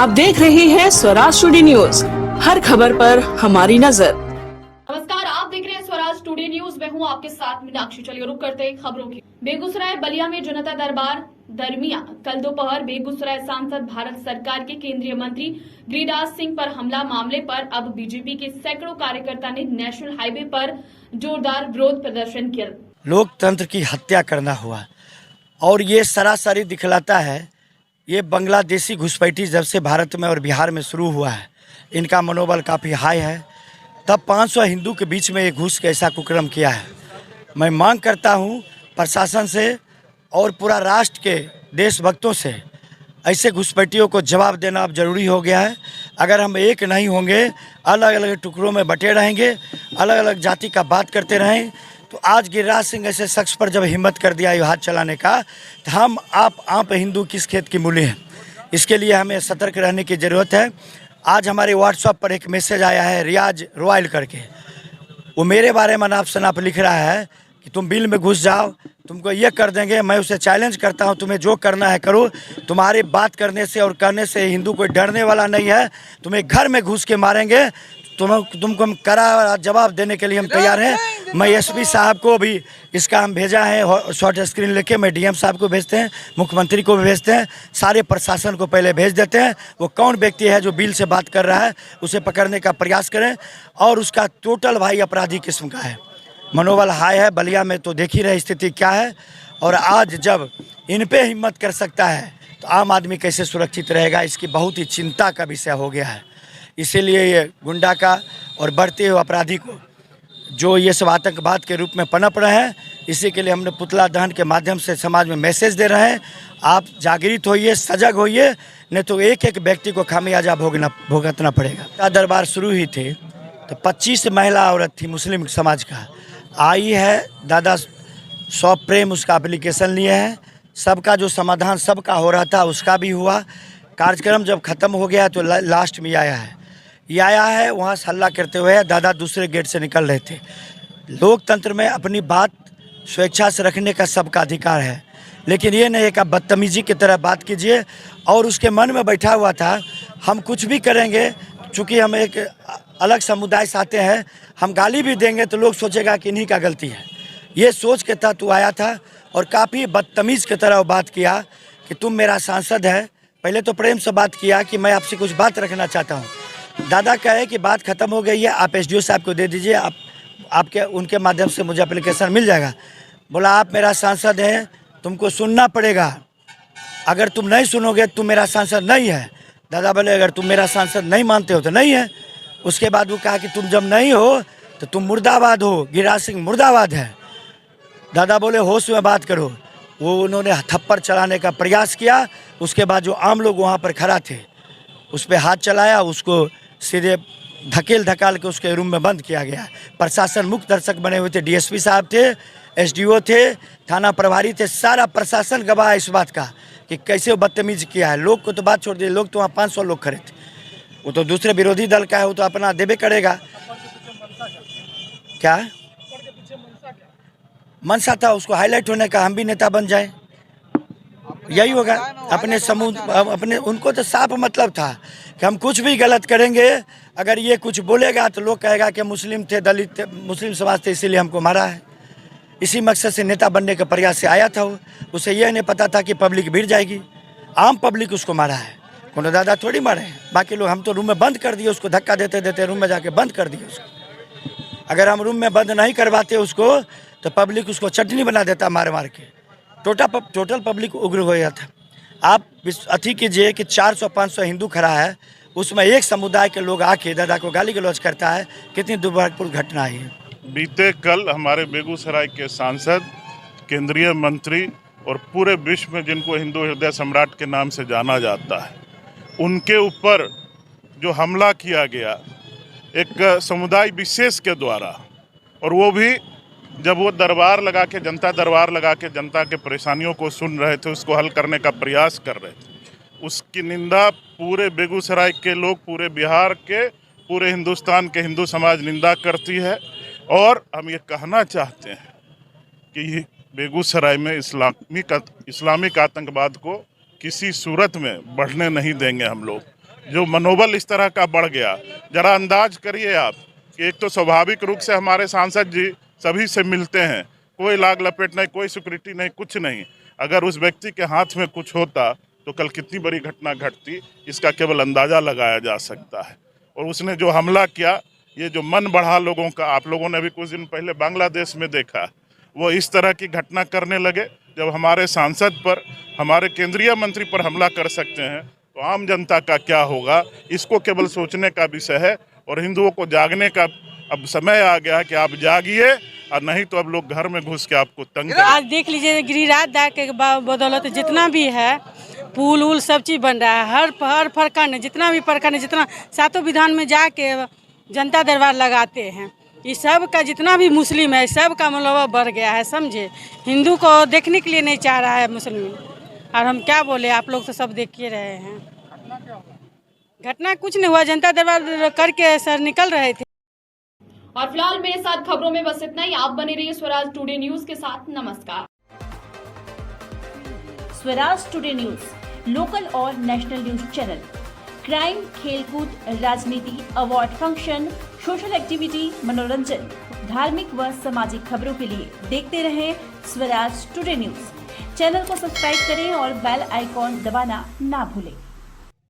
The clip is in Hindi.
आप देख रहे हैं स्वराज टुडे न्यूज, हर खबर पर हमारी नजर। नमस्कार, आप देख रहे हैं स्वराज टुडे न्यूज। मैं हूं आपके साथ मीनाक्षी। चलिए रुक करते हैं खबरों की। बेगूसराय बलिया में जनता दरबार दरमियान कल दोपहर बेगूसराय सांसद भारत सरकार के केंद्रीय मंत्री गिरिराज सिंह पर हमला मामले पर अब बीजेपी के सैकड़ों कार्यकर्ता ने नेशनल हाईवे पर जोरदार विरोध प्रदर्शन किया। लोकतंत्र की हत्या करना हुआ और ये सरासरी दिखलाता है। ये बांग्लादेशी घुसपैठी जब से भारत में और बिहार में शुरू हुआ है, इनका मनोबल काफ़ी हाई है। तब 500 हिंदू के बीच में ये घुस के ऐसा कुकर्म किया है। मैं मांग करता हूँ प्रशासन से और पूरा राष्ट्र के देशभक्तों से, ऐसे घुसपैठियों को जवाब देना अब जरूरी हो गया है। अगर हम एक नहीं होंगे, अलग अलग टुकड़ों में बटे रहेंगे, अलग अलग जाति का बात करते रहें, तो आज गिरिराज सिंह ऐसे शख्स पर जब हिम्मत कर दिया ये हाथ चलाने का, तो हम आप हिंदू किस खेत की मूली हैं। इसके लिए हमें सतर्क रहने की ज़रूरत है। आज हमारे व्हाट्सएप पर एक मैसेज आया है रियाज रॉयल करके, वो मेरे बारे में नाप शनाप लिख रहा है कि तुम बिल में घुस जाओ, तुमको ये कर देंगे। मैं उसे चैलेंज करता हूँ, तुम्हें जो करना है करो। तुम्हारी बात करने से और करने से हिंदू कोई डरने वाला नहीं है। तुम्हें घर में घुस के मारेंगे। तुमको हम कड़ा जवाब देने के लिए हम तैयार हैं। मैं एसपी साहब को भी इसका हम भेजा है, शॉर्ट स्क्रीन लेके मैं डीएम साहब को भेजते हैं, मुख्यमंत्री को भी भेजते हैं, सारे प्रशासन को पहले भेज देते हैं। वो कौन व्यक्ति है जो बिल से बात कर रहा है, उसे पकड़ने का प्रयास करें। और उसका टोटल भाई अपराधी किस्म का है, मनोबल हाई है। बलिया में तो देख ही रहे स्थिति क्या है। और आज जब इन पे हिम्मत कर सकता है तो आम आदमी कैसे सुरक्षित रहेगा, इसकी बहुत ही चिंता का विषय हो गया है। इसीलिए ये गुंडा का और बढ़ते हुए अपराधी को जो ये सब आतंकवाद के रूप में पनप रहे हैं, इसी के लिए हमने पुतला दहन के माध्यम से समाज में मैसेज दे रहे हैं। आप जागृत होइए, सजग होइए, नहीं तो एक एक व्यक्ति को खामियाजा भुगतना पड़ेगा। दरबार शुरू ही थे तो 25 महिला औरत थी मुस्लिम समाज का, आई है दादा सौ प्रेम उसका एप्लीकेशन लिए हैं। सबका जो समाधान सबका हो रहा था उसका भी हुआ। कार्यक्रम जब ख़त्म हो गया तो लास्ट में आया है, वहाँ से हल्ला करते हुए दादा दूसरे गेट से निकल रहे थे। लोकतंत्र में अपनी बात स्वेच्छा से रखने का सबका अधिकार है, लेकिन ये नहीं कि आप बदतमीजी की तरह बात कीजिए। और उसके मन में बैठा हुआ था हम कुछ भी करेंगे, चूँकि हम एक अलग समुदाय से आते हैं, हम गाली भी देंगे तो लोग सोचेगा कि इन्हीं का गलती है। ये सोच के तहत वो आया था और काफ़ी बदतमीज़ की तरह बात किया कि तुम मेरा सांसद है। पहले तो प्रेम से बात किया कि मैं आपसे कुछ बात रखना चाहता हूँ। दादा कहे कि बात ख़त्म हो गई है, आप एसडीओ साहब को दे दीजिए, आपके उनके माध्यम से मुझे एप्लीकेशन मिल जाएगा। बोला आप मेरा सांसद हैं, तुमको सुनना पड़ेगा, अगर तुम नहीं सुनोगे तुम मेरा सांसद नहीं है। दादा बोले अगर तुम मेरा सांसद नहीं मानते हो तो नहीं है। उसके बाद वो कहा कि तुम जब नहीं हो तो तुम मुर्दाबाद हो, गिरिराज सिंह मुर्दाबाद है। दादा बोले होश में बात करो। वो उन्होंने थप्पड़ चलाने का प्रयास किया। उसके बाद जो आम लोग वहाँ पर खड़ा थे उस पर हाथ चलाया, उसको सीधे धकाल के उसके रूम में बंद किया गया। प्रशासन मुख्य दर्शक बने हुए थे, डीएसपी साहब थे, एसडीओ थे, थाना प्रभारी थे, सारा प्रशासन गवाह है इस बात का कि कैसे वो बदतमीज किया है। लोग को तो बात छोड़ दिए, लोग तो वहाँ 500 लोग खड़े थे। वो तो दूसरे विरोधी दल का है, वो तो अपना देवे करेगा। क्या मनसा था उसको हाईलाइट होने का, हम भी नेता बन जाए, यही होगा। अपने समूह अपने उनको तो साफ मतलब था कि हम कुछ भी गलत करेंगे, अगर ये कुछ बोलेगा तो लोग कहेगा कि मुस्लिम थे, दलित थे, मुस्लिम समाज थे, इसीलिए हमको मारा है। इसी मकसद से नेता बनने के प्रयास से आया था वो। उसे यह नहीं पता था कि पब्लिक भिड़ जाएगी, आम पब्लिक उसको मारा है। कोनो दादा थोड़ी मारे हैं, बाकी लोग हम तो रूम में बंद कर दिए उसको, धक्का देते देते रूम में जाके बंद कर दिए उसको। अगर हम रूम में बंद नहीं करवाते उसको तो पब्लिक उसको चटनी बना देता मार मार के। टोटल पब्लिक उग्र हो गया था। आप अथी कीजिए कि 400-500 हिंदू खड़ा है, उसमें एक समुदाय के लोग आके दादा को गाली गलौज करता है। कितनी दुर्भाग्यपूर्ण घटना है। बीते कल हमारे बेगूसराय के सांसद, केंद्रीय मंत्री और पूरे विश्व में जिनको हिंदू हृदय सम्राट के नाम से जाना जाता है, उनके ऊपर जो हमला किया गया एक समुदाय विशेष के द्वारा, और वो भी जब वो दरबार लगा के जनता दरबार लगा के जनता के परेशानियों को सुन रहे थे, उसको हल करने का प्रयास कर रहे थे, उसकी निंदा पूरे बेगूसराय के लोग, पूरे बिहार के, पूरे हिंदुस्तान के हिंदू समाज निंदा करती है। और हम ये कहना चाहते हैं कि बेगूसराय में इस्लामिक आतंकवाद को किसी सूरत में बढ़ने नहीं देंगे हम लोग। जो मनोबल इस तरह का बढ़ गया। जरा अंदाज करिए आप कि एक तो स्वाभाविक रूप से हमारे सांसद जी सभी से मिलते हैं, कोई लाग लपेट नहीं, कोई सिक्योरिटी नहीं, कुछ नहीं। अगर उस व्यक्ति के हाथ में कुछ होता तो कल कितनी बड़ी घटना घटती, इसका केवल अंदाज़ा लगाया जा सकता है। और उसने जो हमला किया, ये जो मन बढ़ा लोगों का, आप लोगों ने अभी कुछ दिन पहले बांग्लादेश में देखा, वो इस तरह की घटना करने लगे। जब हमारे सांसद पर, हमारे केंद्रीय मंत्री पर हमला कर सकते हैं तो आम जनता का क्या होगा, इसको केवल सोचने का विषय है। और हिंदुओं को जागने का अब समय आ गया है कि आप जागिए, और नहीं तो अब लोग घर में घुस के आपको तंग करें। आज देख लीजिए गिरिराज दा के बदौलत जितना भी है पुल उल सब चीज़ बन रहा है। हर प्रखंड जितना भी प्रखंड, जितना 7 विधान में जाके जनता दरबार लगाते हैं, इस सब का जितना भी मुस्लिम है सब का मनोबल बढ़ गया है, समझे। हिंदू को देखने के लिए नहीं चाह रहा है मुस्लिम। और हम क्या बोले, आप लोग तो सब देख ही रहे हैं। घटना कुछ नहीं हुआ, जनता दरबार करके सर निकल रहे थे। और फिलहाल मेरे साथ खबरों में बस इतना ही। आप बने रहिए स्वराज टुडे न्यूज के साथ। नमस्कार। स्वराज टुडे न्यूज, लोकल और नेशनल न्यूज चैनल, क्राइम, खेलकूद, राजनीति, अवार्ड फंक्शन, सोशल एक्टिविटी, मनोरंजन, धार्मिक व सामाजिक खबरों के लिए देखते रहें स्वराज टुडे न्यूज। चैनल को सब्सक्राइब करें और बेल आइकॉन दबाना ना भूलें।